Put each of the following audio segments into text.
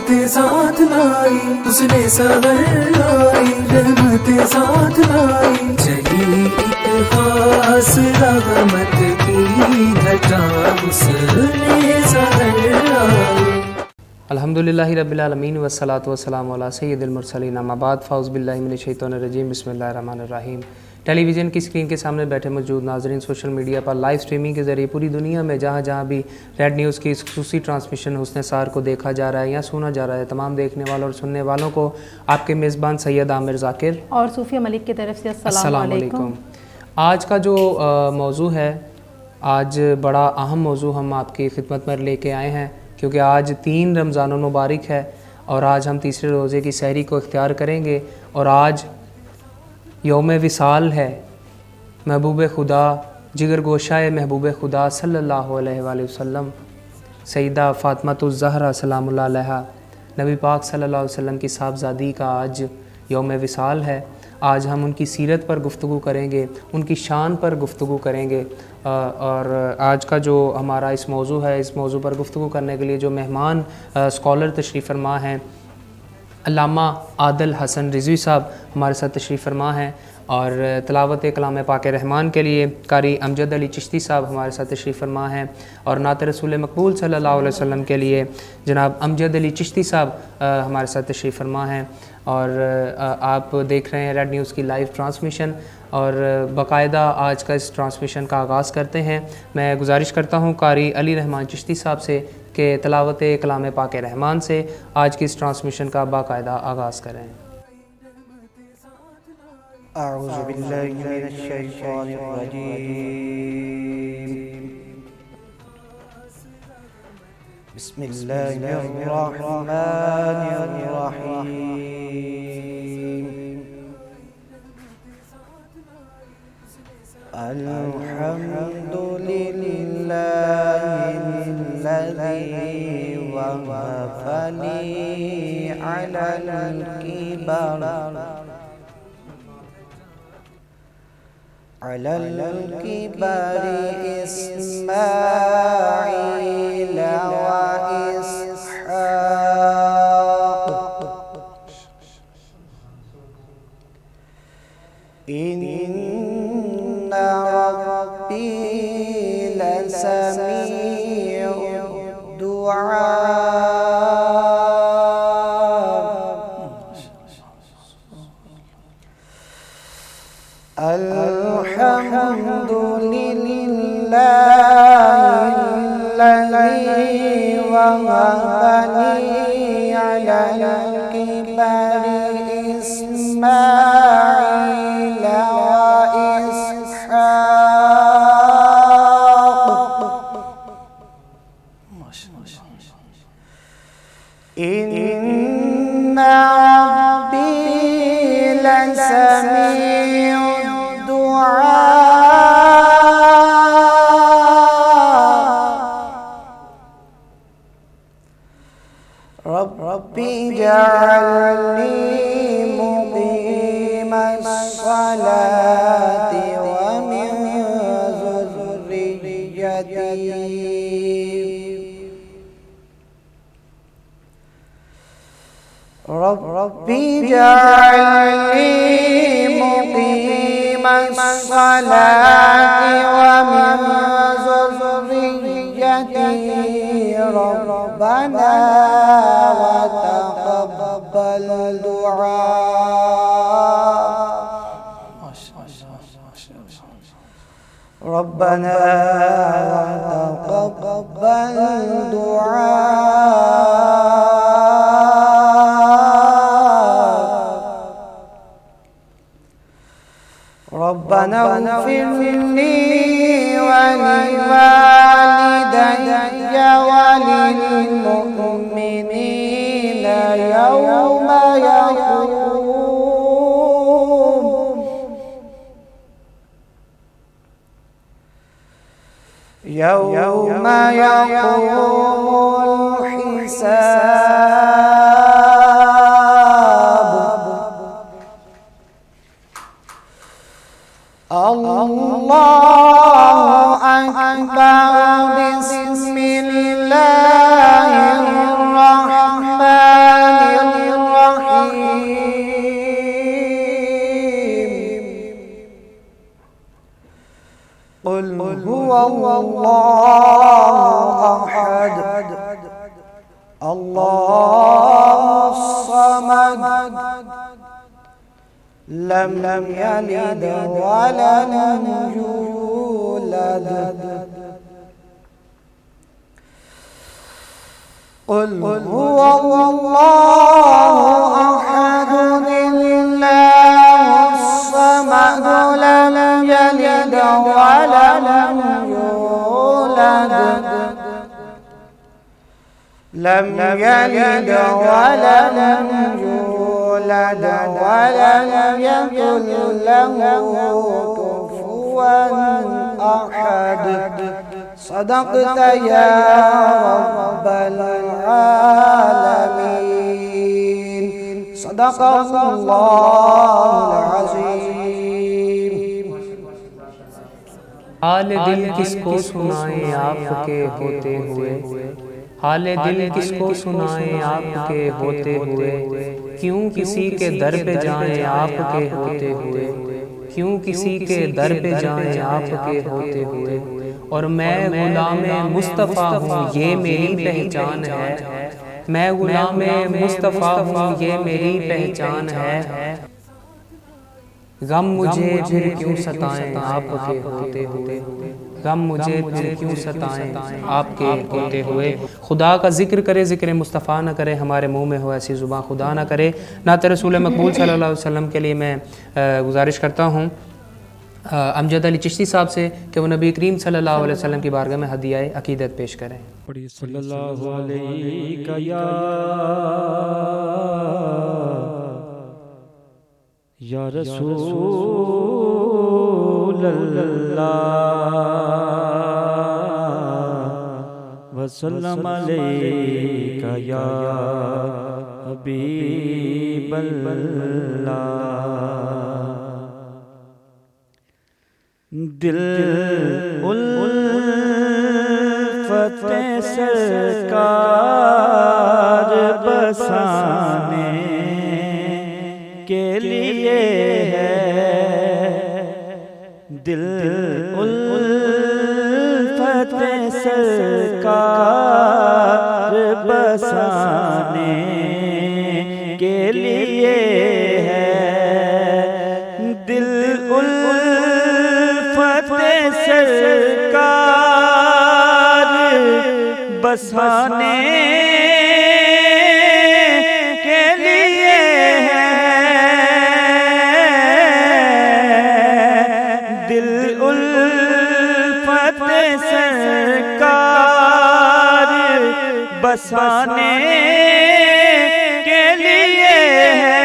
रहमत साथ लाई, उसने सबर लाई, रहमत साथ लाई। चली एक खास रहमत की घटा, उसने सबर लाई। अल्हम्दुलिल्लाहि रब्बिल आलमीन वस्सलातु वस्सलामु अला सय्यिदिल मुरसलीन अम्मा बाद फ़ाउज़ बिल्लाहि मिनश शैतानिर रजीम बिस्मिल्लाहिर रहमानिर रहीम। टेलीविज़न की स्क्रीन के सामने बैठे मौजूद नाज़रीन, सोशल मीडिया पर लाइव स्ट्रीमिंग के ज़रिए पूरी दुनिया में जहाँ जहाँ भी रेड न्यूज़ की ख़ुसूसी ट्रांसमिशन हुस्न सार को देखा जा रहा है या सुना जा रहा है, तमाम देखने वालों और सुनने वालों को आपके मेज़बान सैयद आमिर ज़ाकिर और सूफिया मलिक की तरफ से अस्सलाम वालेकुम। आज का जो मौजू है, आज बड़ा अहम मौजू हम आपकी खिदमत में लेके आए हैं, क्योंकि आज 3 रमज़ान मुबारक है और आज हम तीसरे रोज़े की सहरी को इख्तियार करेंगे और आज यौम विसाल है। महबूब खुदा, जिगर गोशाए महबूब खुदा सल्लल्लाहु अलैहि वसल्लम सईदा फ़ातिमातुज़ ज़हरा सलामुल्लाह अलैहा नबी पाक सल्लल्लाहु अलैहि वसल्लम की साहबजादी का आज यौम विसाल है। आज हम उनकी सीरत पर गुफ्तगू करेंगे, उनकी शान पर गुफ्तगू करेंगे और आज का जो हमारा इस मौजू है, इस मौजू पर गुफ्तगू करने के लिए जो मेहमान स्कॉलर तशरीफ़ फरमा हैं, अल्लामा आदिल हसन रिज़वी साहब हमारे साथ तशरीफ़ फरमा हैं और तिलावत कलाम पाक रहमान के लिए कारी अमजद अली चिश्ती साहब हमारे साथ तशरीफ़ फरमा हैं और नात रसूल मकबूल सल्लल्लाहु अलैहि वसल्लम के लिए जनाब अमजद अली चिश्ती साहब हमारे साथ तशरीफ़ फरमा हैं। और आप देख रहे हैं रेड न्यूज़ की लाइव ट्रांसमिशन और बाकायदा आज का इस ट्रांसमिशन का आगाज़ करते हैं। मैं गुजारिश करता हूँ कारी अली रहमान चिश्ती साहब से कि तिलावत कलाम पाक रहमान से आज की इस ट्रांसमिशन का बाकायदा आगाज़ करें। अऊज़ु बिल्लाहि मिनश शैतानिर रजीम, बिस्मिल्लाहिर रहमानिर रहीम। अल्हम्दुलिल्लाहिल्लज़ी वहबनी अलल किबर इस्माईल व इसहाक़ इन्ना रब्बी लसमीउद दुआ। अल्हम्दुलिल्लाहिल्लज़ी वहबनी अलल किबरि इस्माईल व इसहाक़ इन्ना रब्बी लसमीउद दुआ। रब्बी जअलनी मुक़ीमस्सलाति व मिन ज़ुर्रिय्यती रब्बी जअलनी मुक़ीमस्सलाति व मिन ज़ुर्रिय्यती रब्बना व तक़ब्बल दुआ। रब्बना व तक़ब्बल दुआ। रब्बना इग़फिर ली व लिवालिदैय व लिलमुअ्मिनीना यौमा यक़ूमुल हिसाब। अल्लाहु अकबर, बिस्मिल्लाहिर रहमानिर الله الصمد لم يلد ولم يولد قل هو الله أحد الله الصمد لم يلد ولم يولد لم يلد ولم يولد ولم يكن له كفوا أحد صدقت يا رب العالمين صدق الله العظيم حال دل کس کو سنائیں آپ کے ہوتے ہوئے، حال دل کس کو سنائیں آپ کے ہوتے ہوئے، کیوں کسی کے در پہ جائیں آپ کے ہوتے ہوئے، کیوں کسی کے در پہ جائیں آپ کے ہوتے ہوئے، اور میں غلام مصطفیٰ ہوں یہ میری پہچان ہے، میں غلام مصطفیٰ ہوں یہ میری پہچان ہے، غم مجھے پھر کیوں ستائیں آپ کے ہوتے ہوئے، غم مجھے پھر کیوں ستائیں آپ کے ہوتے ہوئے۔ خدا کا ذکر کرے ذکر مصطفیٰ نہ کرے، ہمارے منہ میں ہو ایسی زبان خدا نہ کرے۔ نعت رسول مقبول صلی اللہ علیہ وسلم کے لیے میں گزارش کرتا ہوں امجد علی چشتی صاحب سے کہ وہ نبی کریم صلی اللہ علیہ وسلم کی بارگاہ میں ہدیہ عقیدت پیش کریں۔ صلی اللہ علیہ یا رسول اللہ وسلم علیک یا حبیب اللہ، دل الفت سرکار بسانے کے لیے ہے، دل الفت سرکار بسانے کے لیے ہے، دل الفت سرکار بسانے کے لیے ہے، دل الفت سرکار بسانے کے لیے ہے،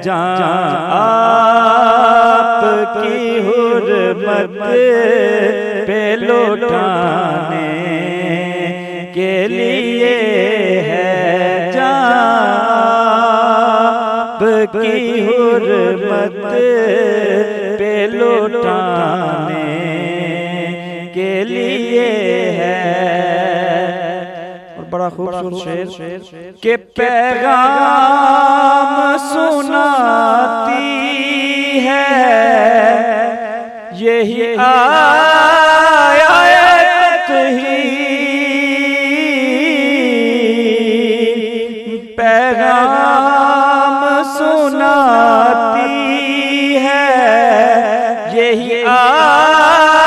جہاں آپ کی حرمت پہ لوٹانے کے لیے ہے، آپ کی حرمت پہ لوٹانے کے لیے ہے۔ اور بڑا خوبصورت شعر کہ پیغام سناتی ہے یہی آیت ہی، پیغام سناتی ہے یہی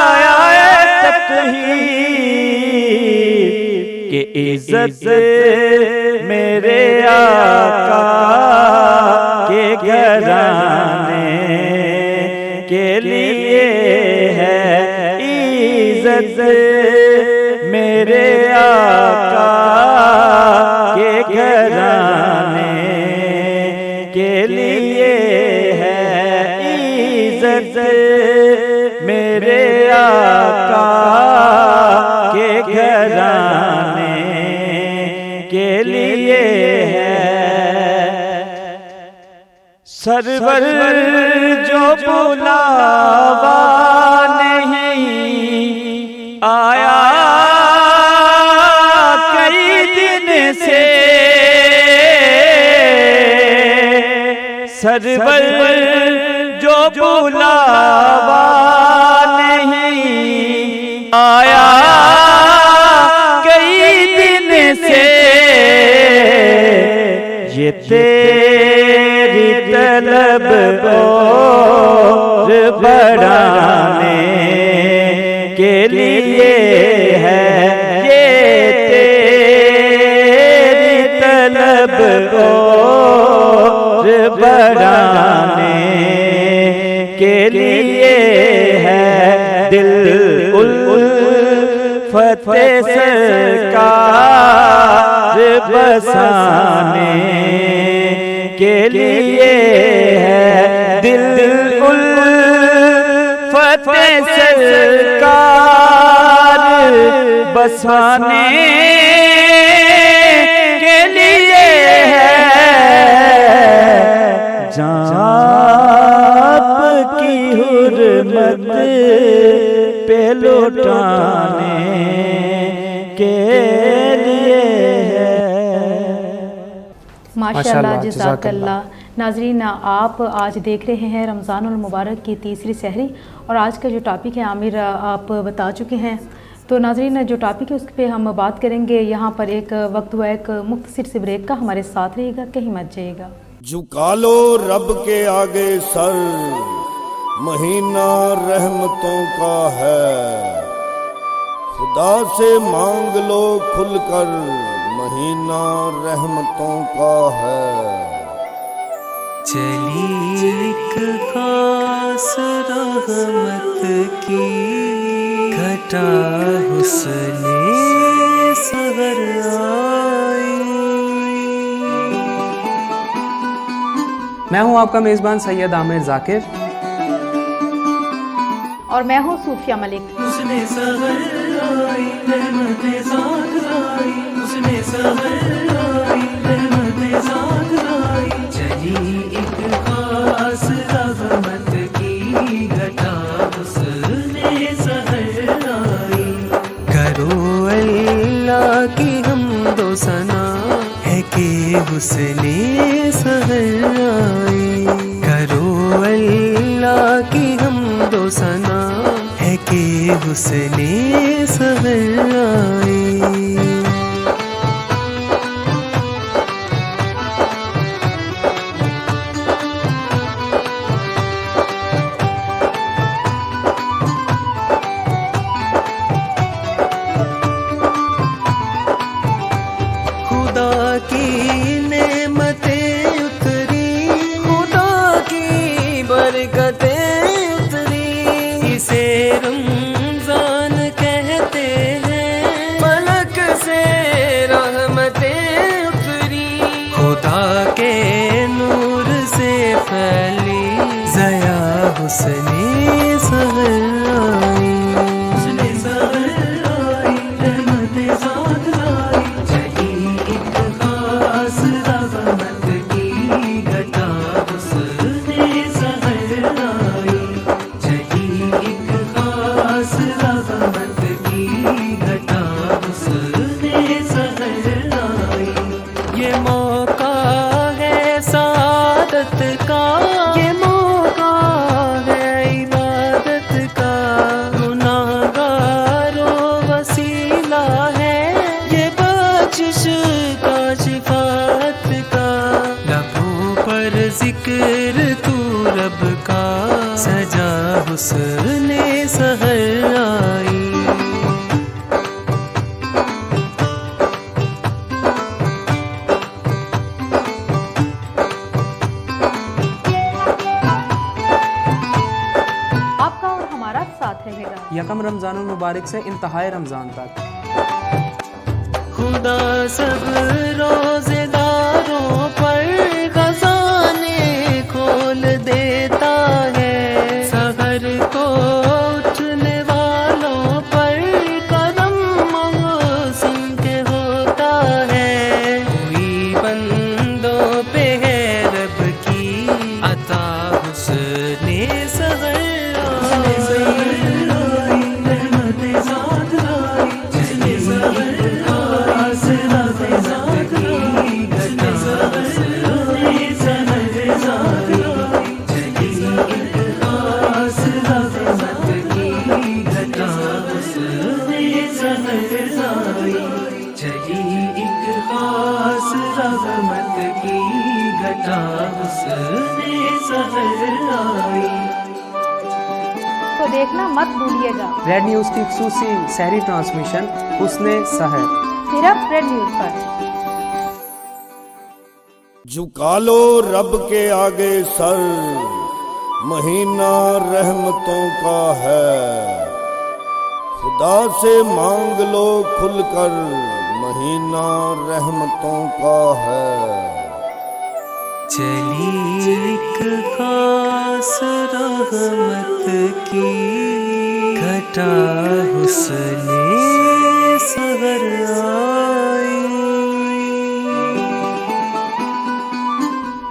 آیت ہی، کہ عزت میرے آقا کے گھرانے کے لیے ہے، عزت میرے آقا کے گھرانے کے لیے ہے، عزت میرے آقا کے گھرانے کے لیے ہے، سرور جو بلاوا نہیں آیا کئی دن سے، سرور جو بلاوا نہیں آیا کئی लिए है ये तेरी तलब और बढ़ाने के लिए है दिल उल्फत सरकार बसाने के लिए है दिल उल्फत सरकार बसाने के लिए है जाप की हुर्मत पे लौटाने के लिए है। माशाअल्लाह, जज़ाकल्लाह। नाज़रीन, आप आज देख रहे हैं रमज़ानुल मुबारक की तीसरी सहरी और आज का जो टॉपिक है आमिर आप बता चुके हैं। तो नाज़रीन, जो टॉपिक है उस पर हम बात करेंगे। यहाँ पर एक वक्त हुआ एक मुख्तसर से ब्रेक का, हमारे साथ रहिएगा, कहीं मत जाइएगा। झुका लो रब के आगे सर, महीना रहमतों का है, खुदा से मांग लो खुलकर, महीना रहमतों का है। चली एक खास रहमत की घटा हुस्ने सहर आई। मैं हूं आपका मेज़बान सैयद आमिर ज़ाकिर और मैं हूँ सूफिया मलिक। उसने सहर आई रहमतें साथ लाई, उसने सहर आई रहमतें साथ लाई। चली एक खास रहमत की घटा उसने सहर आई। करो अल्लाह की हमदो सना है कि उसने सहर आई। करो अल्लाह की हमदो सना है कि उसने सहर आई। खुदा की नेमतें उतरी, खुदा की बरकतें उतरी, इसे रमजान कहते हैं, पलक से रहमतें उतरी। खुदा के नूर से फैली ज़या हुस्ने सहर आई। उसने सहर आई रहमतें साथ लाई। चली एक खास रहमत की घटा उसने सहर आई। चली एक खास रहमत की घटा उसने सहर आई। ये मौका है सादत का, ये मौका है इबादत का, गुनाहगारों वसीला है, ये बख्शिश का शिफात का। लबों पर जिक्र तू रब का, सजा हुस्ने सहर आई। आपका और हमारा साथ रहेगा। यकम रमज़ानुल मुबारक से इंतहाए रमज़ान तक। खुदा सब रोजेदारों पर खजाने खोल देता है, सहर को उठने वालों पर करम मौसम के होता है। कोई बंदों पे है रब की अता हुस्ने सहर आई। रहमतें साथ लाई, चली सहर खास रहमत की घटा उसने सहर आई। चली एक खास रहमत की घटा उसने सहर आई। चली एक खास रहमत की घटा उसने सहर आई। तो तो देखना मत भूलिएगा रेड न्यूज़ की खुसूसी सहरी ट्रांसमिशन हुस्ने सहर सिर्फ रेड न्यूज़ पर। झुका लो रब के आगे सर, महीना रहमतों का है। खुदा से मांग लो खुलकर, महीना रहमतों का है। चली एक खास रहमत की घटा हुस्ने सहर आई।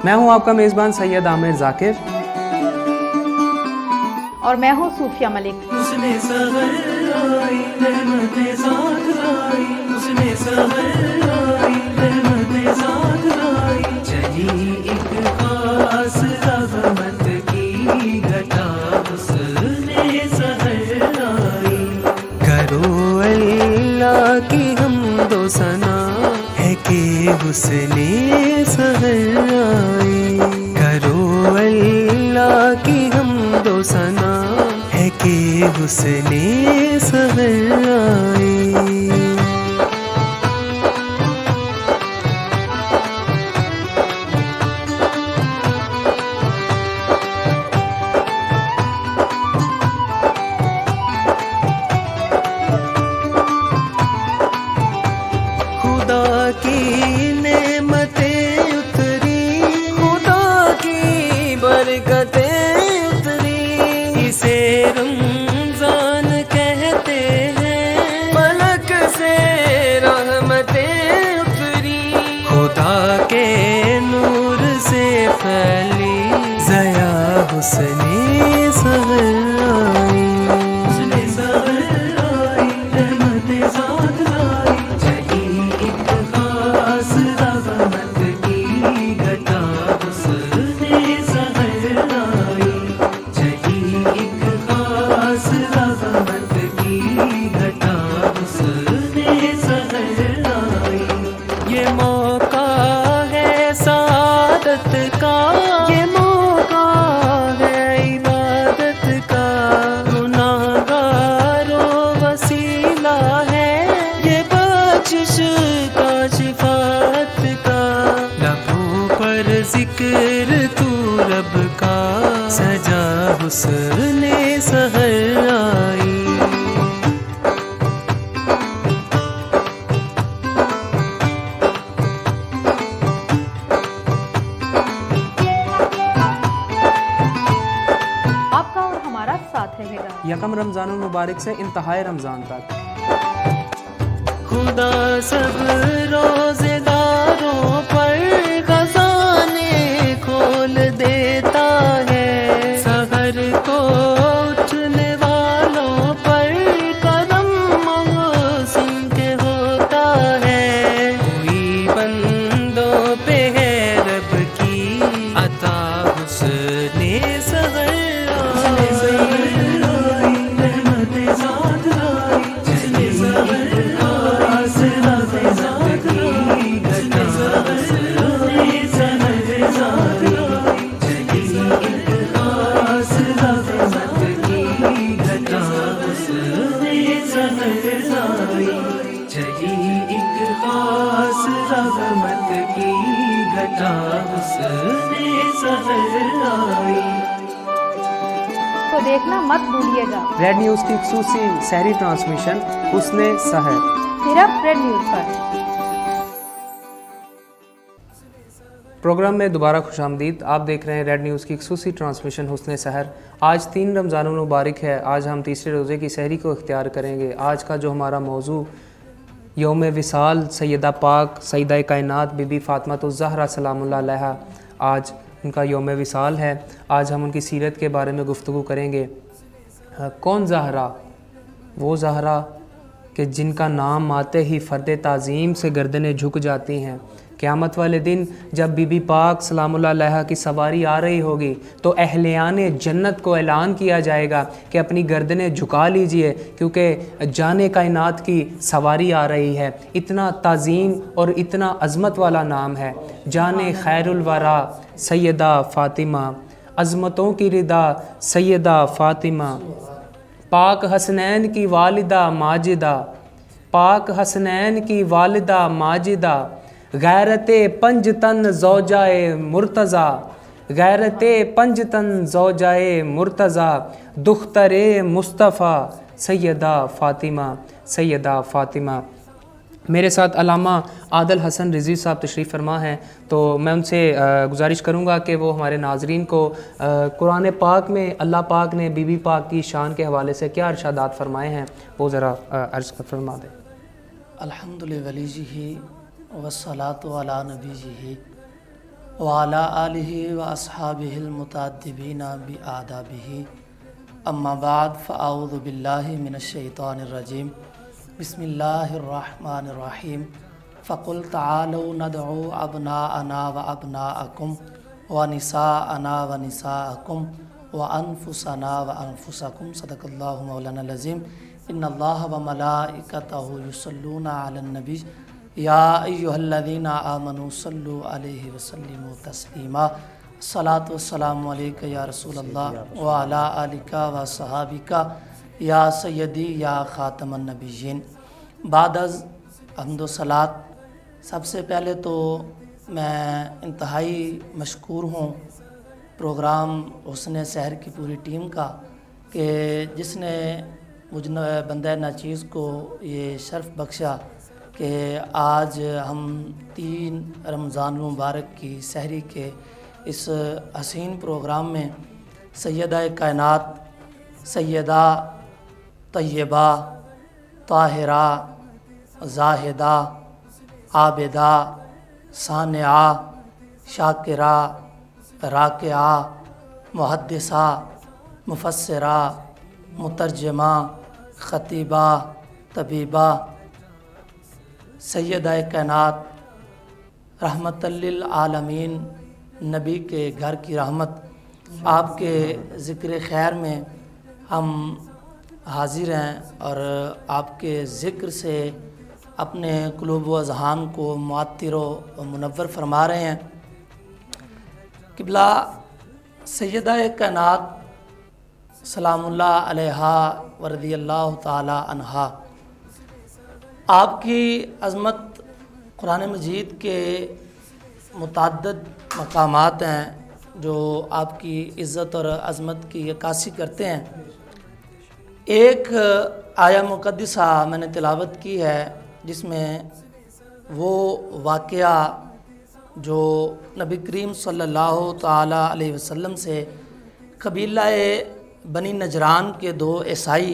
मैं हूं आपका मेज़बान सैयद आमिर जाकिर और मैं हूँ सूफिया मलिक। उसने सहर आई, रहमतें साथ लाई। उसने सहर आई, रहमतें साथ लाई। चली एक खास रहमत की घटा उसने सहर आई। करो अल्लाह की हम्दो सना है कि हुस्ने सहर आई। करो अल्लाह की हम्दो सना है कि हुस्ने सहर आई। खुदा की नेमतें उतरी, खुदा की बरकतें उतरी। इसे रमजान कहते हैं, फलक से रहमतें उतरी। खुदा के नूर से फैली ज़या हुस्ने सहर आई। हुस्ने सहर आई, रहमतें साथ लाई। चली एक खास रहमत की घटा हुस्ने सहर आई। चली एक खास रहमत की घटा हुस्ने सहर आई। ये मौका है सादत का, ये मौका है इबादत का। गुनाहगारों वसीला है ये बख्शिश का, शिफात का। लबों पर जिक्र तू रब का, सजा हुस्ने सहर आई। आपका और हमारा साथ रहेगा। यकम रमज़ान मुबारक से इंतहाई रमज़ान तक। खुदा सब रोजेदारों पर खजाने खोल देता है। सहर को उठने वालों पर करम मौसम के होता है। कोई बंदों पे है रब की अता हुस्ने सहर आई। रहमतें साथ लाई। चली सहर खास रहमतें साथ लाई। घटा हुस्ने सहर आई। चली एक खास रहमत की घटा हुस्ने सहर आई। चली एक खास रहमत की घटा हुस्ने सहर आई। तो देखना मत भूलिएगा रेड न्यूज़ की खुसूसी सहरी ट्रांसमिशन हुस्ने सहर सिर्फ रेड न्यूज़ पर। प्रोग्राम में दोबारा खुशामदीद। आप देख रहे हैं रेड न्यूज़ की खुसूसी ट्रांसमिशन हुस्ने सहर। आज 3 रमज़ान मुबारक है। आज हम तीसरे रोज़े की सहरी को इख्तियार करेंगे। आज का जो हमारा मौजू यौम विसाल सैयदा पाक सईदा कायनात बीबी फ़ातिमा सलामुल्लाह अलैहा, आज उनका यौम विसाल है। आज हम उनकी सीरत के बारे में गुफ्तगू करेंगे। कौन ज़हरा? वो ज़हरा कि जिनका नाम आते ही फ़र्द ताज़ीम से गर्दनें झुक जाती हैं। क़यामत वाले दिन जब बीबी पाक सलामुल्लाह अलैहा की सवारी आ रही होगी तो अहलियान जन्नत को ऐलान किया जाएगा कि अपनी गर्दनें झुका लीजिए, क्योंकि जाने कायनात की सवारी आ रही है। इतना ताज़ीम और इतना अज़मत वाला नाम है। जाने खैरुल वरा सैयदा फ़ातिमा, अज़मतों की रिदा सैयदा फ़ातिमा, پاک حسنین کی والدہ ماجدہ، پاک حسنین کی والدہ ماجدہ، غیرت پنجتن زوجائے مرتضیٰ، غیرت پنجتن زوجائے مرتضیٰ، دختر مصطفیٰ سیدہ فاطمہ، سیدہ فاطمہ۔ میرے ساتھ علامہ عادل حسن رضوی صاحب تشریف فرما ہیں، تو میں ان سے گزارش کروں گا کہ وہ ہمارے ناظرین کو قرآن پاک میں اللہ پاک نے بی بی پاک کی شان کے حوالے سے کیا ارشادات فرمائے ہیں وہ ذرا عرض فرما دیں۔ الحمد لولیہ والصلاۃ علی نبیہ وعلی آلہ واصحابہ المتعدبین بآدابہ، اما بعد فاعوذ باللہ من الشیطان الرجیم، بسم اللہ الرحمن الرحیم، فقل تعالوا ندعو ابناءنا وابناءکم ونساءنا ونساءکم وانفسنا وانفسکم، صدق اللہ مولانا العظیم۔ ان اللہ وملائکتہ یصلون علی النبی یا ایہا الذین آمنوا صلوا علیہ وسلموا تسلیما، الصلاۃ والسلام علیک یا رسول اللہ وعلی آلک وصحابک یا سیدی یا خاتم النبیین۔ بعد از حمد و صلات، سب سے پہلے تو میں انتہائی مشکور ہوں پروگرام حسن سحر کی پوری ٹیم کا کہ جس نے مجھ بندہ ناچیز کو یہ شرف بخشا کہ آج ہم 3 رمضان المبارک کی سحری کے اس حسین پروگرام میں سیدہ کائنات، سیدہ طیبہ، طاہرہ، زاہدہ، عابدہ، صانعہ، شاکرہ، راکعہ، محدثہ، مفسرہ، مترجمہ، خطیبہ، طبیبہ، سیدہ کائنات، رحمت للعالمین، نبی کے گھر کی رحمت، آپ کے ذکر خیر میں ہم حاضر ہیں اور آپ کے ذکر سے اپنے قلوب و اذہان کو معطر و منور فرما رہے ہیں۔ قبلہ سیدہ کائنات سلام اللہ علیہا و رضی اللہ تعالی عنہا، آپ کی عظمت قرآن مجید کے متعدد مقامات ہیں جو آپ کی عزت اور عظمت کی عکاسی کرتے ہیں۔ ایک آیہ مقدسہ میں نے تلاوت کی ہے جس میں وہ واقعہ جو نبی کریم صلی اللہ تعالی علیہ وسلم سے قبیلہ بنی نجران کے 2 عیسائی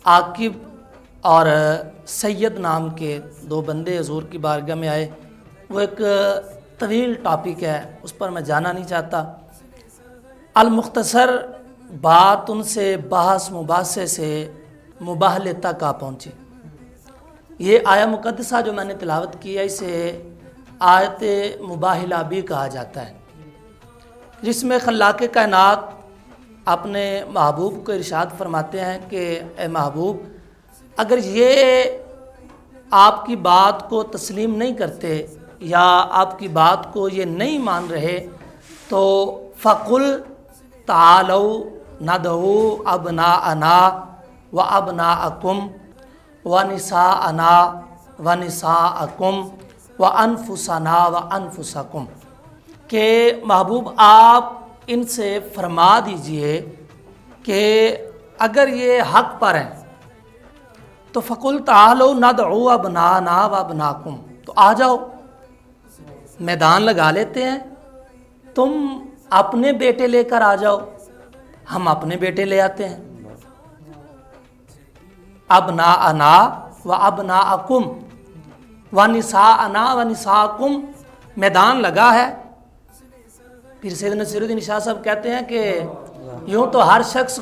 عاقب اور سید نام کے 2 بندے حضور کی بارگاہ میں آئے، وہ ایک طویل ٹاپک ہے، اس پر میں جانا نہیں چاہتا۔ المختصر بات ان سے بحث مباحثے سے مباہلے تک آ پہنچی۔ یہ آیہ مقدسہ جو میں نے تلاوت کی ہے اسے آیت مباہلہ بھی کہا جاتا ہے، جس میں خلاق کائنات اپنے محبوب کو ارشاد فرماتے ہیں کہ اے محبوب، اگر یہ آپ کی بات کو تسلیم نہیں کرتے یا آپ کی بات کو یہ نہیں مان رہے تو فقل تعالوا ندعو ابناءنا و ابناءکم و نساءنا و نساءکم و انفسنا و انفسکم، کہ محبوب آپ ان سے فرما دیجئے کہ اگر یہ حق پر ہیں تو فقل تعالوا ندعو ابناءنا و ابناءکم، تو آ جاؤ میدان لگا لیتے ہیں، تم اپنے بیٹے لے کر آ جاؤ، ہم اپنے بیٹے لے آتے ہیں۔ ابناءنا و ابناءکم و نساءنا و نساءکم، میدان لگا ہے۔ پھر سید نصیر الدین شاہ صاحب کہتے ہیں کہ یوں تو ہر شخص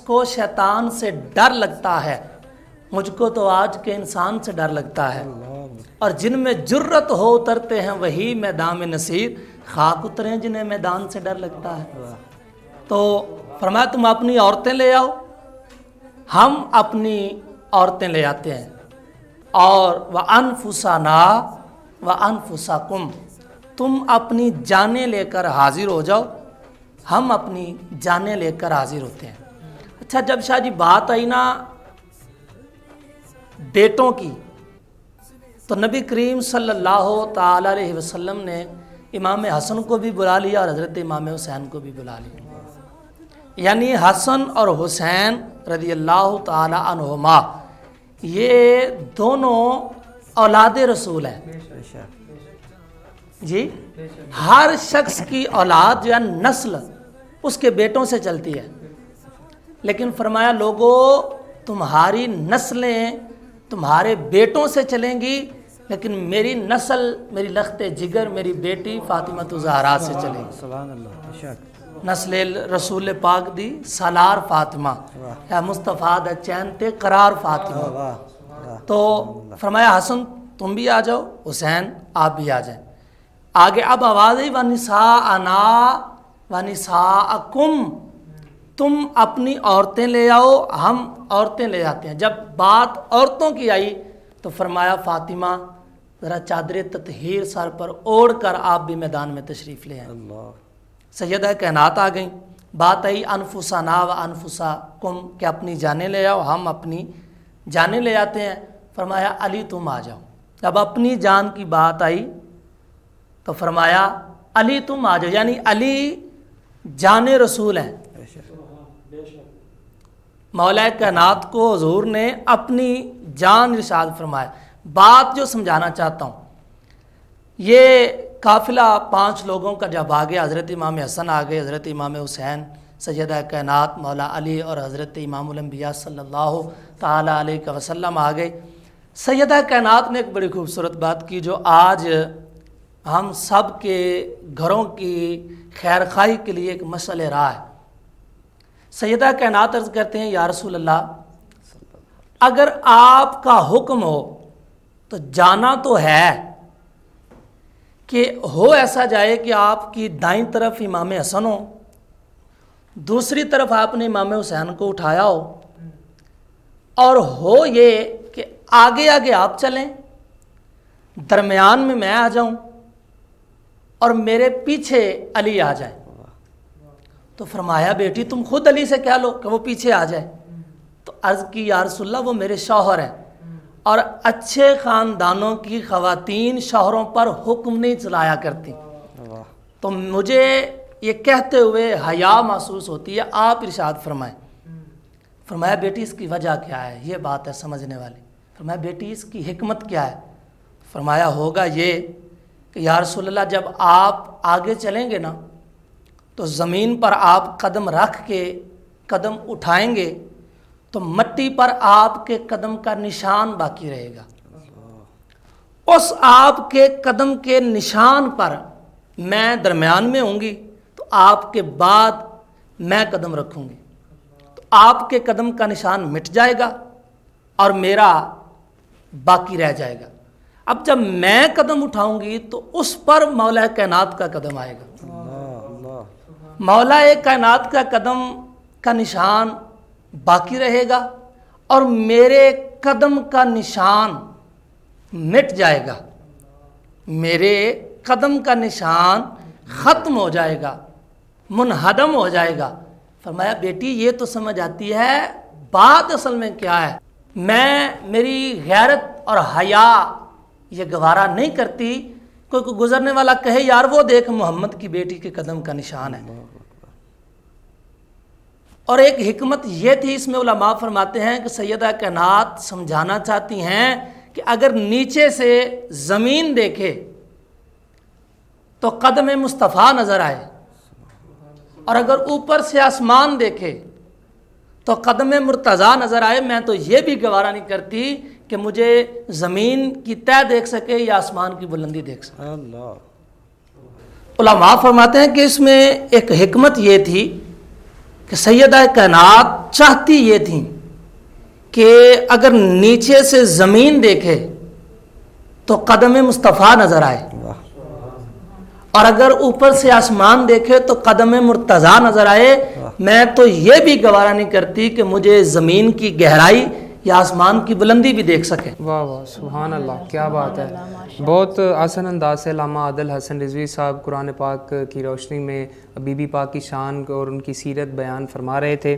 کو شیطان سے ڈر لگتا ہے، مجھ کو تو آج کے انسان سے ڈر لگتا ہے، اور جن میں جرت ہو اترتے ہیں وہی میدان میں نصیر، خاک اتریں جنہیں میدان سے ڈر لگتا ہے۔ تو فرمایا تم اپنی عورتیں لے آؤ، ہم اپنی عورتیں لے آتے ہیں، اور وَأَنفُسَنَا وَأَنفُسَكُمْ، تم اپنی جانیں لے کر حاضر ہو جاؤ۔ ہم اپنی جانیں لے کر حاضر ہوتے ہیں۔ اچھا، جب شاہ جی بات آئی نا بیٹوں کی، تو نبی کریم صلی اللہ تعالی علیہ وسلم نے امام حسن کو بھی بلا لیا اور حضرت امام حسین کو بھی بلا لیا، یعنی حسن اور حسین رضی اللہ تعالی عنہما یہ دونوں اولاد رسول ہیں جی۔ ہر شخص کی اولاد جو ہے نسل اس کے بیٹوں سے چلتی ہے، لیکن فرمایا لوگوں تمہاری نسلیں تمہارے بیٹوں سے چلیں گی، لیکن میری نسل، میری لخت جگر، میری بیٹی فاطمہ زہرا سے چلے گی۔ سبحان اللہ، نسل رسول پاک دی سالار فاطمہ یا مصطفیٰ دا چین تے قرار فاطمہ۔ تو فرمایا حسن تم بھی آ جاؤ، حسین آپ بھی آ جائیں۔ آگے اب آواز ہے وَنِسَاءَنَا وَنِسَاءَكُمْ، تم اپنی عورتیں لے آؤ، ہم عورتیں لے آتے ہیں۔ جب بات عورتوں کی آئی تو فرمایا فاطمہ ذرا چادر تطہیر سر پر اوڑھ کر آپ بھی میدان میں تشریف لے آئیں۔ سیدہ کائنات آ گئیں، بات آئی انفسنا و انفسکم کہ اپنی جانیں لے آؤ، ہم اپنی جانیں لے آتے ہیں۔ فرمایا علی تم آ جاؤ۔ جب اپنی جان کی بات آئی تو فرمایا علی تم آ جاؤ، یعنی علی جان رسول ہیں۔ مولا کائنات کو حضور نے اپنی جان ارشاد فرمایا۔ بات جو سمجھانا چاہتا ہوں، یہ قافلہ 5 لوگوں کا جب آگے حضرت امام حسن آگے، حضرت امام حسین، سیدہ کائنات مولا علی اور حضرت امام الانبیاء صلی اللہ تعالی علیہ وسلم آگے، سیدہ کائنات نے ایک بڑی خوبصورت بات کی جو آج ہم سب کے گھروں کی خیر خواہی کے لیے ایک مشعل راہ ہے۔ سیدہ کائنات عرض کرتے ہیں یا رسول اللہ اگر آپ کا حکم ہو تو جانا تو ہے کہ ہو ایسا جائے کہ آپ کی دائیں طرف امام حسن ہو، دوسری طرف آپ نے امام حسین کو اٹھایا ہو، اور ہو یہ کہ آگے آگے آپ چلیں، درمیان میں میں آ جاؤں اور میرے پیچھے علی آ جائے۔ تو فرمایا بیٹی تم خود علی سے کہہ لو کہ وہ پیچھے آ جائے۔ تو عرض کی یا رسول اللہ وہ میرے شوہر ہیں، اور اچھے خاندانوں کی خواتین شوہروں پر حکم نہیں چلایا کرتی، تو مجھے یہ کہتے ہوئے حیا محسوس ہوتی ہے، آپ ارشاد فرمائیں۔ فرمایا بیٹی اس کی وجہ کیا ہے؟ یہ بات ہے سمجھنے والی۔ فرمایا بیٹی اس کی حکمت کیا ہے؟ فرمایا ہوگا یہ کہ یا رسول اللہ جب آپ آگے چلیں گے نا تو زمین پر آپ قدم رکھ کے قدم اٹھائیں گے تو مٹی پر آپ کے قدم کا نشان باقی رہے گا، اس آپ کے قدم کے نشان پر میں درمیان میں ہوں گی، تو آپ کے بعد میں قدم رکھوں گی، تو آپ کے قدم کا نشان مٹ جائے گا اور میرا باقی رہ جائے گا۔ اب جب میں قدم اٹھاؤں گی تو اس پر مولا کائنات کا قدم آئے گا، مولا کائنات کا قدم کا نشان باقی رہے گا اور میرے قدم کا نشان مٹ جائے گا، میرے قدم کا نشان ختم ہو جائے گا، منہدم ہو جائے گا۔ فرمایا بیٹی یہ تو سمجھ آتی ہے، بات اصل میں کیا ہے؟ میری غیرت اور حیا یہ گوارا نہیں کرتی کوئی گزرنے والا کہے یار وہ دیکھ محمد کی بیٹی کے قدم کا نشان ہے۔ اور ایک حکمت یہ تھی اس میں، علماء فرماتے ہیں کہ سیدہ کائنات سمجھانا چاہتی ہیں کہ اگر نیچے سے زمین دیکھے تو قدم مصطفیٰ نظر آئے، اور اگر اوپر سے آسمان دیکھے تو قدم مرتضیٰ نظر آئے، میں تو یہ بھی گوارا نہیں کرتی کہ مجھے زمین کی تہ دیکھ سکے یا آسمان کی بلندی دیکھ سکے۔ علماء فرماتے ہیں کہ اس میں ایک حکمت یہ تھی کہ سیدہ کائنات چاہتی یہ تھی کہ اگر نیچے سے زمین دیکھے تو قدم مصطفیٰ نظر آئے، اور اگر اوپر سے آسمان دیکھے تو قدم مرتضیٰ نظر آئے، میں تو یہ بھی گوارا نہیں کرتی کہ مجھے زمین کی گہرائی یا آسمان کی بلندی بھی دیکھ سکیں۔ واہ واہ سبحان اللہ، کیا بات ہے۔ بہت آسان انداز سے علامہ عادل حسن رضوی صاحب قرآن پاک کی روشنی میں بی بی پاک کی شان اور ان کی سیرت بیان فرما رہے تھے۔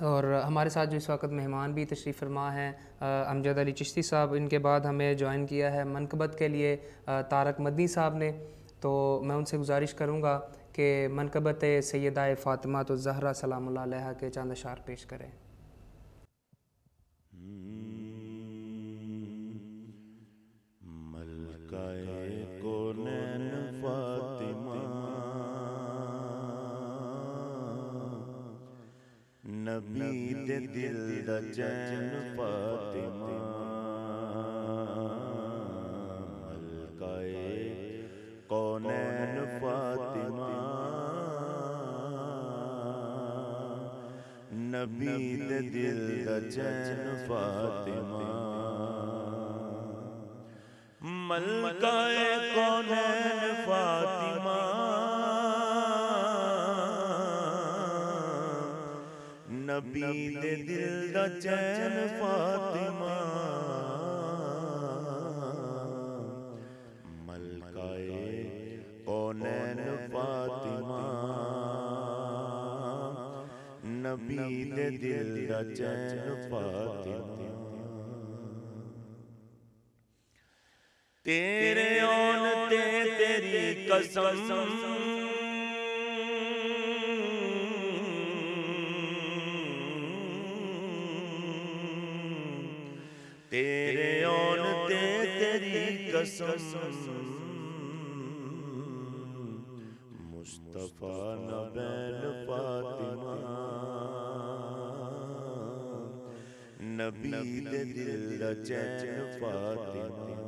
اور ہمارے ساتھ جو اس وقت مہمان بھی تشریف فرما ہیں امجد علی چشتی صاحب، ان کے بعد ہمیں جوائن کیا ہے منقبت کے لیے طارق مدنی صاحب نے، تو میں ان سے گزارش کروں گا کہ منقبت سیدہ فاطمہ الزہرا سلام اللہ علیہا کے چند اشعار پیش کریں۔ ملکہ کونین فاطمہ، نبی دے دل دا چین فاطمہ، ملکہ کونین فاطمہ، نبی دے دل دا چین فاطمہ، ملکہ کونین فاطمہ، نبی دے دل دا چین فاطمہ، ملکہ کونین فاطمہ، نبی دے دل دا چین فاطمہ، تیرے آن تے تیری قسم، تیرے آن تے تیری قسم، مصطفیٰ نبین فاطمہ، نبی دے دل دا چین فاطمہ،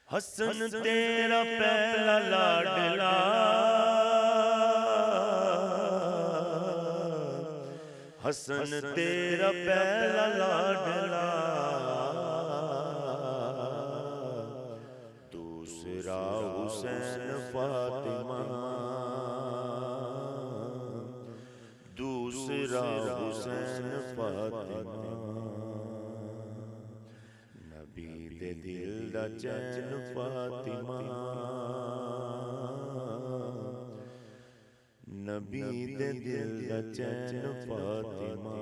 حسن تیرا پہلا لاڈلا، حسن تیرا پہلا لاڈلا، دوسرا حسین فاطمہ، دوسرا حسین فاطمہ، نبی دے دل دا چین فاطمہ، نبی دے دل دا چین فاطمہ،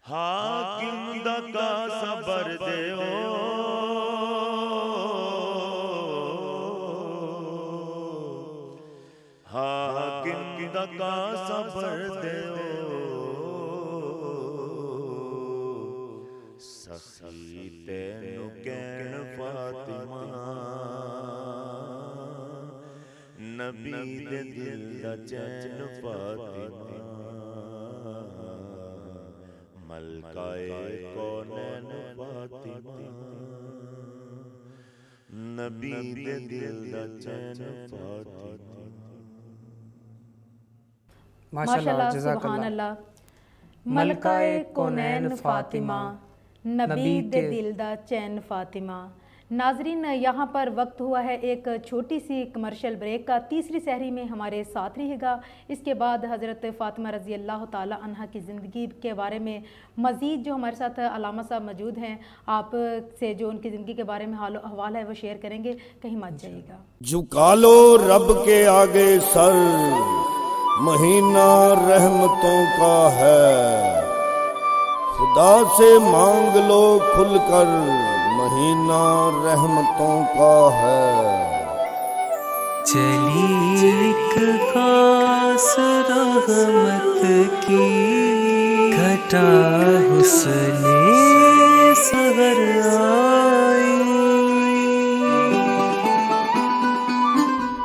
حاکم دا کا صبر دیو، حاکم دا کا صبر دیو، سخی تینو کین فاطمہ، نبی دے دل دا چین فاطمہ، ملکہ کونین فاطمہ، نبی دے دل دا چین فاطمہ۔ ماشاءاللہ سبحان اللہ، ملکہ کونین فاطمہ، نبی دے دل دا چین فاطمہ۔ ناظرین، یہاں پر وقت ہوا ہے ایک چھوٹی سی کمرشل بریک کا۔ تیسری سحری میں ہمارے ساتھ رہے گا۔ اس کے بعد حضرت فاطمہ رضی اللہ تعالی عنہ کی زندگی کے بارے میں مزید جو ہمارے ساتھ علامہ صاحب موجود ہیں، آپ سے جو ان کی زندگی کے بارے میں حال و احوال ہے وہ شیئر کریں گے، کہیں مت جائیے گا۔ جھکا لو رب کے آگے سر، مہینہ رحمتوں کا ہے، خدا سے مانگ لو کھل کر، مہینہ رحمتوں کا ہے۔ چلی ایک خاص رحمت کی گھٹا حسن سحر آئی۔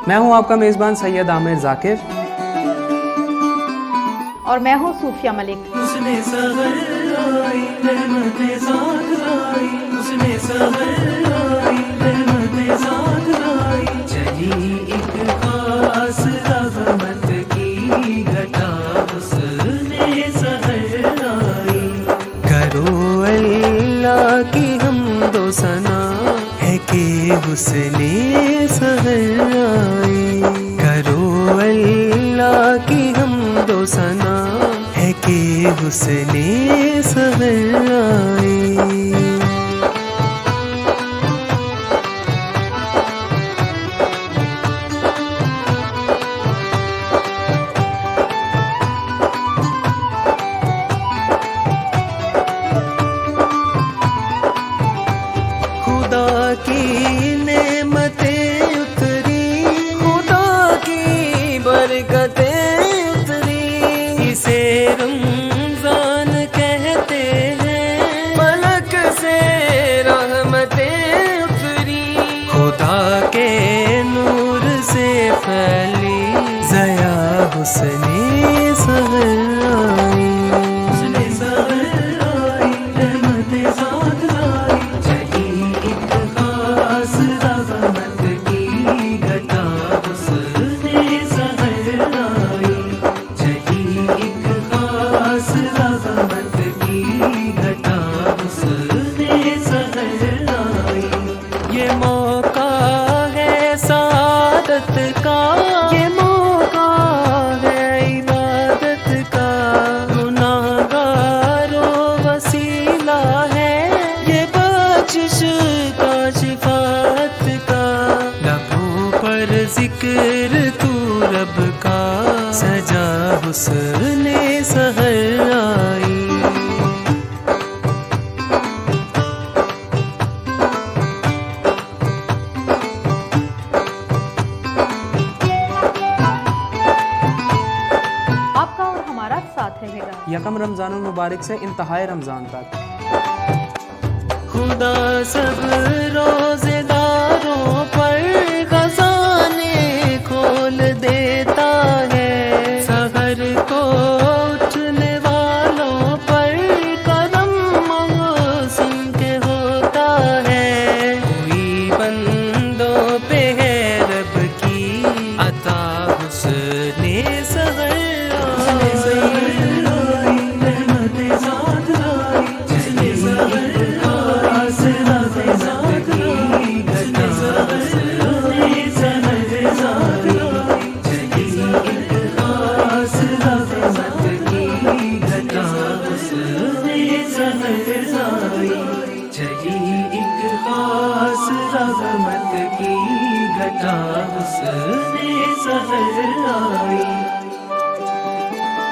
میں ہوں آپ کا میزبان سید عامر ذاکر، اور میں ہوں صوفیہ ملک۔ اس نے سحر آئی، رحمت ذات لائی، اس نے سحر آئی، رحمت ذات لائی، چلی ایک خاص رحمت کی گھٹا حسن سحر آئی۔ کرو اللہ کی حمد و ثنا ہے کہ حسن سحر آئی، کرو اللہ सना है कि हुस्ने सहर आई। खुदा की नेमतें उतरी, खुदा की बरकतें उतरी, इसे रमजान कहते हैं, पलक से रहमतें उतरी, खुदा के नूर से फैली ज़या हुस्ने सहर आई। हुस्ने सहर आई, रहमतें साथ लाई, चली एक खास रहमत की घटा हुस्ने सहर आई, चली एक खास रहमत की घटा हुस्ने सहर आई। ये मौका है सादत का, ये मौका है इबादत का, गुनाहगारों वसीला है, ये बख्शिश का शिफात का, लबों पर जिक्र तू रब का, सजा हुस्ने सहर आई। आपका और हमारा साथ रहेगा। यकम रमज़ानुल मुबारक से इंतहाए रमज़ान तक। खुदा सब रोजेदारों पर खजाने खोल देता है, सहर को उठने वालों पर करम मौसम के होता है, कोई बंदों पे है रब की अता हुस्ने सहर आई, रहमतें साथ लाई, चली सहर खास रहमत की घटा हुस्ने सहर आई, चली एक खास रहमत की घटा हुस्ने सहर आई, चली एक खास रहमत की घटा हुस्ने सहर आई।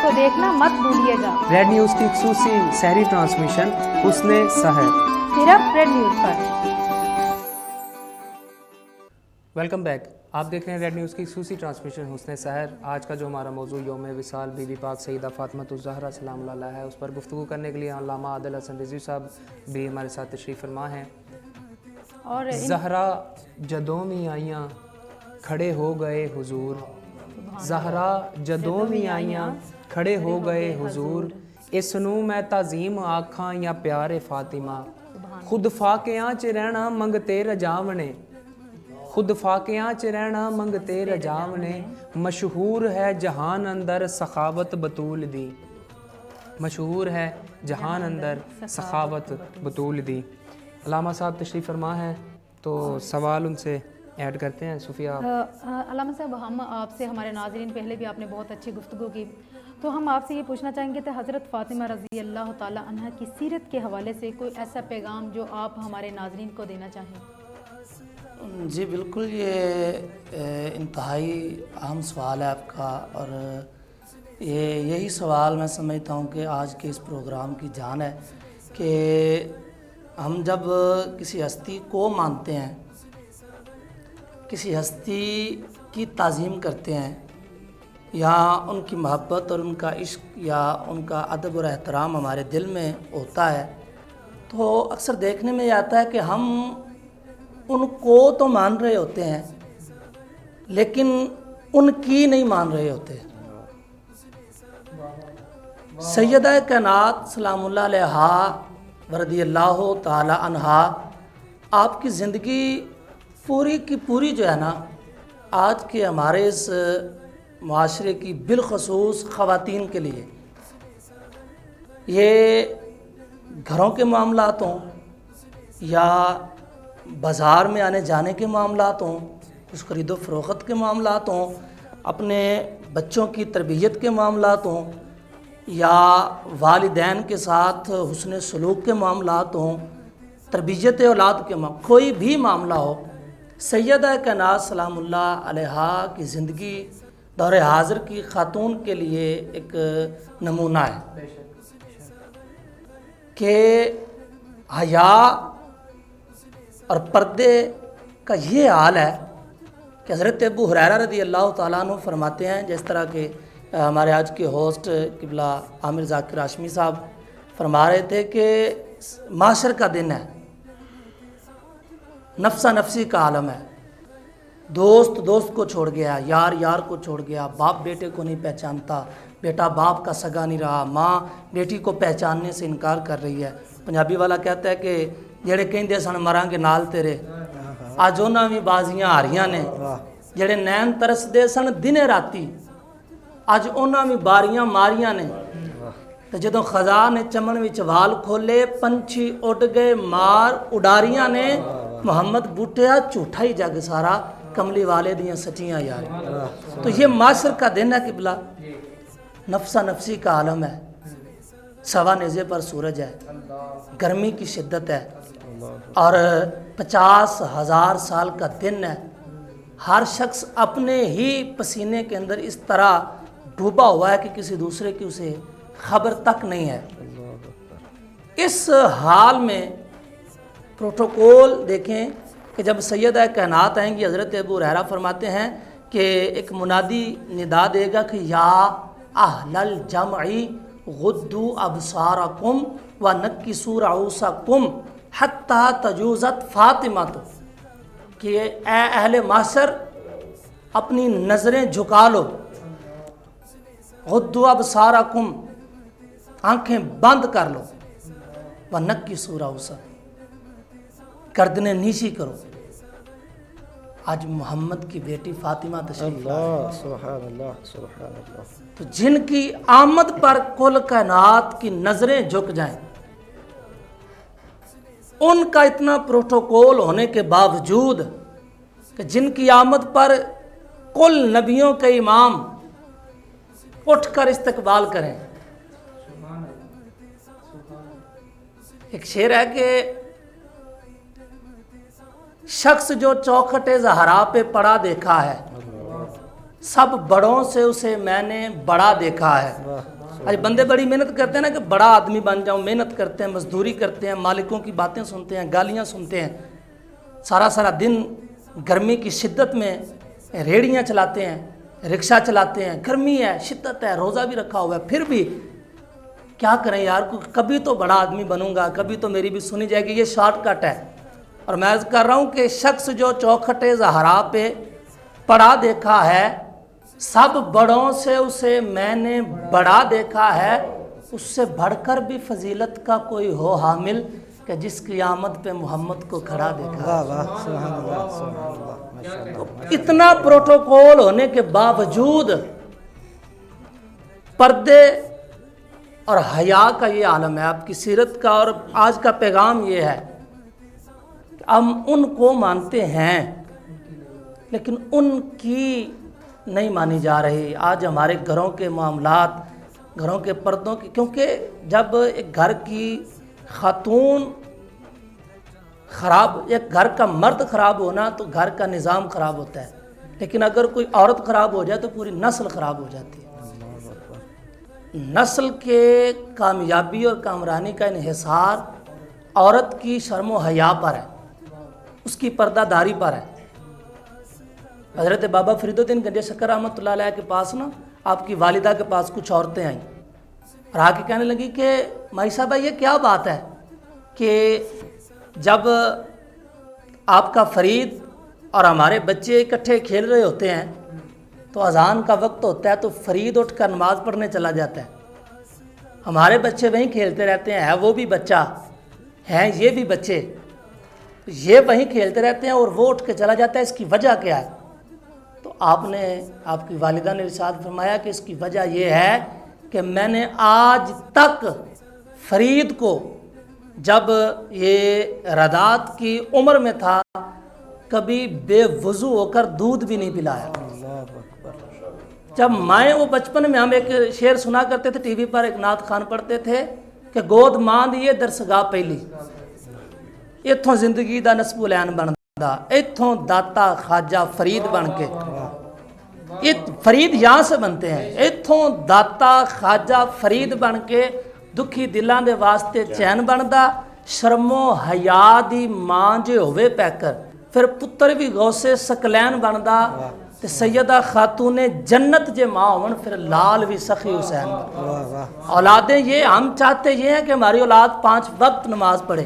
तो देखना मत भूलिएगा, रेड न्यूज़ की खुसूसी सहरी ट्रांसमिशन हुस्ने सहर। सिर्फ रेड न्यूज़ पर। Welcome back. आप देख रहे हैं रेड न्यूज़ की खुसूसी ट्रांसमिशन हुस्ने सहर। आज का जो हमारा मौजू यौम विसाल बीबी पाक सईदा फातिमातुज़ ज़हरा सलाम अलैहा है, उस पर गुफ्तगू करने के लिए अल्लामा आदिल हसन रिज़वी साहब भी हमारे साथ तशरीफ़ फरमा हैं। और ज़हरा जदों में आइयाँ खड़े हो गए हुजूर, ज़हरा जदों में आइयाँ खड़े हो गए हुजूर, इस नूं मैं ताज़ीम आखां या प्यारे फातिमा, खुद फाकियां च रहना मंगते रजावने, खुद फाकियां च रहना मंगते रजावने, मशहूर है जहान अंदर सखावत बतूल दी, मशहूर है जहान अंदर सखावत बतूल दी। अल्लामा साहब तशरीफ़ फरमा है, तो सवाल उनसे ऐड करते हैं। सुफिया अल्लामा साहब, हम आपसे, हमारे नाज़रीन, पहले भी आपने बहुत अच्छी गुफ्तगू की, तो हम आपसे ये पूछना चाहेंगे कि हज़रत फ़ातिमा रज़ी अल्लाह ताला अन्हा की सीरत के हवाले से कोई ऐसा पैगाम जो आप हमारे नाज़रीन को देना चाहें। जी बिल्कुल, ये इंतहाई अहम सवाल है आपका, और यही सवाल मैं समझता हूँ कि आज के इस प्रोग्राम की जान है कि हम जब किसी हस्ती को मानते हैं, किसी हस्ती की ताज़ीम करते हैं, या उनकी मोहब्बत और उनका इश्क या उनका अदब और एहतराम हमारे दिल में होता है, तो अक्सर देखने में आता है कि हम उनको तो मान रहे होते हैं लेकिन उनकी नहीं मान रहे होते। सैयदा कायनात सलामुल्लाह अलैहा रज़ियल्लाहु ताला अन्हा, आपकी ज़िंदगी पूरी की पूरी जो है ना, आज के हमारे इस माशरे की बिलखसूस ख़वातीन के लिए, ये घरों के मामलात हों या बाज़ार में आने जाने के मामलात हों, कुछ ख़रीदो फ़रोख्त के मामलात हों, اپنے بچوں کی تربیت کے معاملات ہوں یا والدین کے ساتھ حسن سلوک کے معاملات ہوں، تربیت اولاد کے کوئی بھی معاملہ ہو، سیدہ کائنات سلام اللہ علیہا کی زندگی دور حاضر کی خاتون کے لیے ایک نمونہ ہے کہ حیا اور پردے کا یہ حال ہے کہ حضرت ابو ہریرہ رضی اللہ تعالیٰ عنہ فرماتے ہیں، جس طرح کہ ہمارے آج کے ہوسٹ قبلہ عامر ذاکر ہاشمی صاحب فرما رہے تھے کہ معاشر کا دن ہے، نفسا نفسی کا عالم ہے، دوست دوست کو چھوڑ گیا، یار یار کو چھوڑ گیا، باپ بیٹے کو نہیں پہچانتا، بیٹا باپ کا سگا نہیں رہا، ماں بیٹی کو پہچاننے سے انکار کر رہی ہے۔ پنجابی والا کہتا ہے کہ جڑے کہندے سن مراں گے نال تیرے، اج انہاں بھی بازیاں آ رہیاں نے، جڑے نین ترسدے سن دن راتی، اج انہاں بھی باریاں ماریاں نے۔ تو جدوں خزاں نے چمن وچ وال کھولے، پنچھی اڈ گئے مار اڈاریاں نے، محمد بوٹیا جھوٹا ہی جگ سارا، کملی والے دیاں سچیاں یار۔ تو یہ معاشر کا دن ہے قبلہ، نفسا نفسی کا عالم ہے، سوا نیزے پر سورج ہے، گرمی کی شدت ہے اور 50,000 سال کا دن ہے، ہر شخص اپنے ہی پسینے کے اندر اس طرح ڈوبا ہوا ہے کہ کسی دوسرے کی اسے خبر تک نہیں ہے۔ اس حال میں پروٹوکول دیکھیں کہ جب سیدہ کائنات آئیں گی، حضرت ابو ہریرہ فرماتے ہیں کہ ایک منادی ندا دے گا کہ یا اہل الجمع غدوا ابصارکم ونکسوا رؤوسکم حتی تجوزت فاطمہ، کہ اے اہل معاشر اپنی نظریں جھکا لو، غدوا ابصارکم آنکھیں بند کر لو، ونکسوا رؤوسکم گردنیں نیچی کرو۔ آج محمد کی بیٹی فاطمہ تشریف لائے، سبحان اللہ سبحان اللہ، تو جن کی آمد پر کل کائنات کی نظریں جھک جائیں، ان کا اتنا پروٹوکول ہونے کے باوجود کہ جن کی آمد پر کل نبیوں کے امام اٹھ کر استقبال کریں۔ ایک شعر ہے کہ شخص جو چوکھٹ زہرا پہ پڑا دیکھا ہے، سب بڑوں سے اسے میں نے بڑا دیکھا ہے۔ آج بندے بڑی محنت کرتے ہیں نا کہ بڑا آدمی بن جاؤں، محنت کرتے ہیں، مزدوری کرتے ہیں، مالکوں کی باتیں سنتے ہیں، گالیاں سنتے ہیں، سارا دن گرمی کی شدت میں ریڑیاں چلاتے ہیں، رکشہ چلاتے ہیں، گرمی ہے، شدت ہے، روزہ بھی رکھا ہوا ہے، پھر بھی کیا کریں یار، کبھی تو بڑا آدمی بنوں گا، کبھی تو میری بھی سنی جائے گی، یہ شارٹ کٹ ہے۔ اور میں عرض کر رہا ہوں کہ شخص جو چوکھٹ زہرا پہ پڑا دیکھا ہے، سب بڑوں سے اسے میں نے بڑا دیکھا ہے، اس سے بڑھ کر بھی فضیلت کا کوئی ہو حامل کہ جس کی آمد پہ محمد کو کھڑا دیکھا ہے۔ سبحان اللہ سبحان اللہ، ماشاء اللہ۔ اتنا پروٹوکول ہونے کے باوجود پردے اور حیا کا یہ عالم ہے۔ آپ کی سیرت کا اور آج کا پیغام یہ ہے کہ ہم ان کو مانتے ہیں لیکن ان کی نہیں مانی جا رہی۔ آج ہمارے گھروں کے معاملات، گھروں کے پردوں کی، کیونکہ جب ایک گھر کی خاتون خراب، ایک گھر کا مرد خراب ہونا تو گھر کا نظام خراب ہوتا ہے، لیکن اگر کوئی عورت خراب ہو جائے تو پوری نسل خراب ہو جاتی ہے۔ نسل کے کامیابی اور کامرانی کا انحصار عورت کی شرم و حیا پر ہے، اس کی پردہ داری پر ہے۔ حضرت بابا فرید الدین گنجے شکر رحمۃ اللہ علیہ کے پاس نا، آپ کی والدہ کے پاس کچھ عورتیں آئیں اور آ کے کہنے لگی کہ مائی صاحب یہ کیا بات ہے کہ جب آپ کا فرید اور ہمارے بچے اکٹھے کھیل رہے ہوتے ہیں تو اذان کا وقت ہوتا ہے تو فرید اٹھ کر نماز پڑھنے چلا جاتا ہے، ہمارے بچے وہیں کھیلتے رہتے ہیں، ہے وہ بھی بچہ، ہیں یہ بھی بچے، یہ وہیں کھیلتے رہتے ہیں اور وہ اٹھ کے چلا جاتا ہے، اس کی وجہ کیا ہے؟ تو آپ کی والدہ نے ارشاد فرمایا کہ اس کی وجہ یہ ہے کہ میں نے آج تک فرید کو جب یہ رضاعت کی عمر میں تھا کبھی بے وضو ہو کر دودھ بھی نہیں پلایا۔ जब माएँ वो बचपन में हम एक शेर सुना करते थे टीवी पर, एक नात खान पढ़ते थे कि गोद मां दी दरसगाह पहली, इत्थों जिंदगी दा नस्बुलैन बनदा, इत्थों दाता ख्वाजा फरीद बन के, फरीद यहाँ से बनते हैं, इत्थों दाता ख्वाजा फरीद बन के दुखी दिलों के वास्ते चैन बनदा, शर्मो हया दी मां जे होवे पैकर, फिर पुत्र भी गौसे सकलैन बनदा, ते सैयदा खातून जन्नत जे माँ होवन फिर लाल भी सखी हुसैन। औलादें ये हम चाहते ये हैं कि हमारी औलाद 5 वक्त नमाज पढ़े।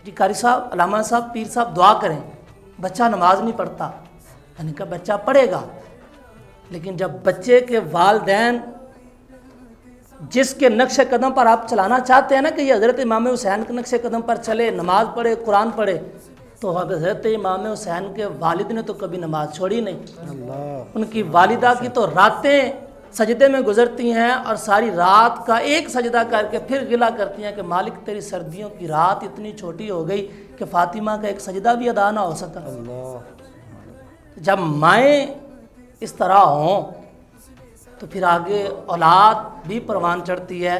जी कारी साहब, अलामा साहब, पीर साहब दुआ करें, बच्चा नमाज नहीं पढ़ता, मैंने कहा बच्चा पढ़ेगा, लेकिन जब बच्चे के वालिदैन जिसके नक्शे कदम पर आप चलाना चाहते हैं ना कि ये हज़रत इमाम हुसैन के नक्शे कदम पर चले, नमाज पढ़े, कुरान पढ़े, तो हज़रत इमाम हुसैन के वालिद ने तो कभी नमाज छोड़ी नहीं। उनकी वालिदा की तो रातें सजदे में गुजरती हैं और सारी रात का एक सजदा करके फिर गिला करती हैं कि मालिक तेरी सर्दियों की रात इतनी छोटी हो गई कि फातिमा का एक सजदा भी अदा ना हो सका। जब माएँ इस तरह हों तो फिर आगे औलाद भी परवान चढ़ती है।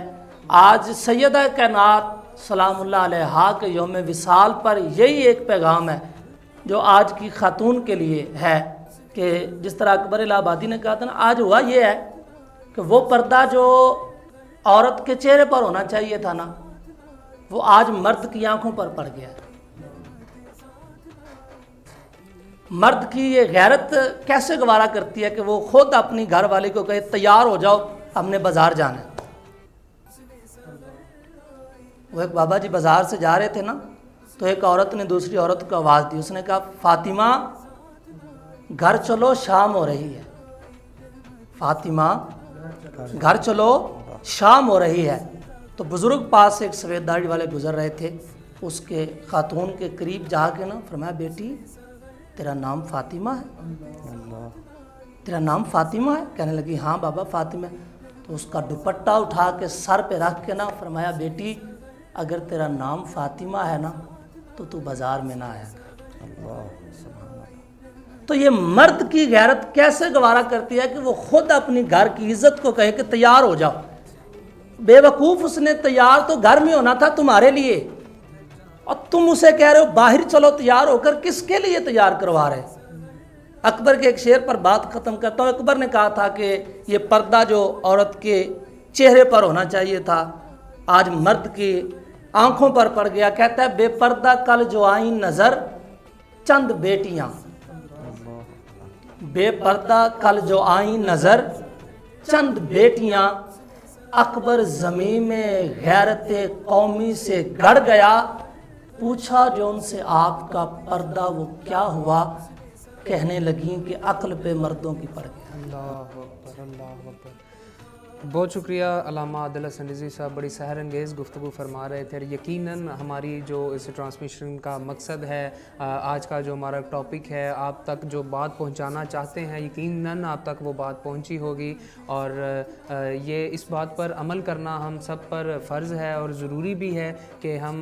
आज सैयदा कायनात सलामुल्लाह अलैहा के यौम विसाल पर यही एक पैगाम है जो आज की खातून के लिए है कि जिस तरह अकबर इलाहाबादी ने कहा था ना, आज हुआ ये है कि वो पर्दा जो औरत के चेहरे पर होना चाहिए था ना, वो आज मर्द की आंखों पर पड़ गया है। मर्द की ये गैरत कैसे गवारा करती है कि वो खुद अपनी घर वाले को कहे तैयार हो जाओ हमने बाजार जाना है। वो एक बाबा जी बाजार से जा रहे थे ना, तो एक औरत ने दूसरी औरत को आवाज़ दी, उसने कहा फातिमा घर चलो शाम हो रही है, फातिमा घर चलो शाम हो रही है। तो बुज़ुर्ग पास से एक सफ़ेद दाढ़ी वाले गुजर रहे थे, उसके खातून के करीब जाके ना फरमाया बेटी तेरा नाम फातिमा है, तेरा नाम फातिमा है? कहने लगी हाँ बाबा फातिमा। तो उसका दुपट्टा उठा के सर पे रख के ना फरमाया बेटी अगर तेरा नाम फातिमा है ना तो तू बाजार में ना आया कर। तो ये मर्द की गैरत कैसे गवारा करती है कि वो खुद अपनी घर की इज्जत को कहे कि तैयार हो जाओ। बेवकूफ़, उसने तैयार तो घर में होना था तुम्हारे लिए, और तुम उसे कह रहे हो बाहर चलो तैयार होकर, किसके लिए तैयार करवा रहे। अकबर के एक शेर पर बात ख़त्म करता हूँ। अकबर ने कहा था कि ये पर्दा जो औरत के चेहरे पर होना चाहिए था आज मर्द की आंखों पर पड़ गया। कहता है बेपर्दा कल जो आई नज़र चंद बेटियां, बेपर्दा कल जो आई नज़र चंद बेटियां, अकबर ज़मीन में गैरत कौमी से गड़ गया, पूछा जो उनसे आपका पर्दा वो क्या हुआ, कहने लगी कि अक्ल पे मर्दों की पड़ गया। अल्लाह अकबर। बहुत शुक्रिया अल्लामा आदिल हसन रिज़वी साहब, बड़ी सहर अंगेज़ गुफ्तगू फरमा रहे थे। यकीनन हमारी जो इस ट्रांसमिशन का मकसद है, आज का जो हमारा टॉपिक है, आप तक जो बात पहुंचाना चाहते हैं यकीनन आप तक वो बात पहुंची होगी, और ये इस बात पर अमल करना हम सब पर फ़र्ज़ है और ज़रूरी भी है कि हम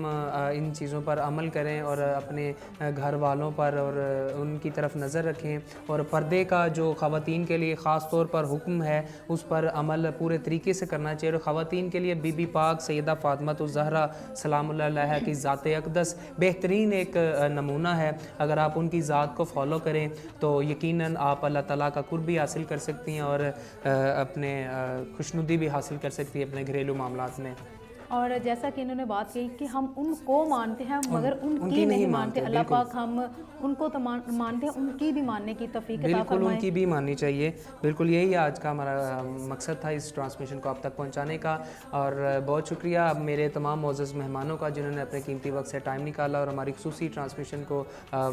इन चीज़ों पर अमल करें और अपने घर वालों पर और उनकी तरफ नज़र रखें। और पर्दे का जो ख़वातीन के लिए ख़ास तौर पर हुक्म है उस पर अमल पूरे तरीके से करना चाहिए। और ख़वातीन के लिए बीबी पाक सैयदा फ़ातिमातुज़ ज़हरा सलामुल्लाह अलैहा की ज़ात अक़दस बेहतरीन एक नमूना है। अगर आप उनकी ज़ात को फॉलो करें तो यकीनन आप अल्लाह ताला का कुर्ब भी हासिल कर सकती हैं और अपने खुशनुदी भी हासिल कर सकती है अपने घरेलू मामलात में। और जैसा कि इन्होंने बात कही कि हम उनको मानते हैं मगर उनकी नहीं मानते। अल्लाह पाक हम उनको तो मानते हैं, उनकी भी मानने की तौफीक अता फरमाए। बिल्कुल उनकी भी माननी चाहिए। बिल्कुल यही आज का हमारा मकसद था इस ट्रांसमिशन को आप तक पहुंचाने का। और बहुत शुक्रिया अब मेरे तमाम मोअज़्ज़ज़ मेहमानों का जिन्होंने अपने कीमती वक्त से टाइम निकाला और हमारी खुसूसी ट्रांसमिशन को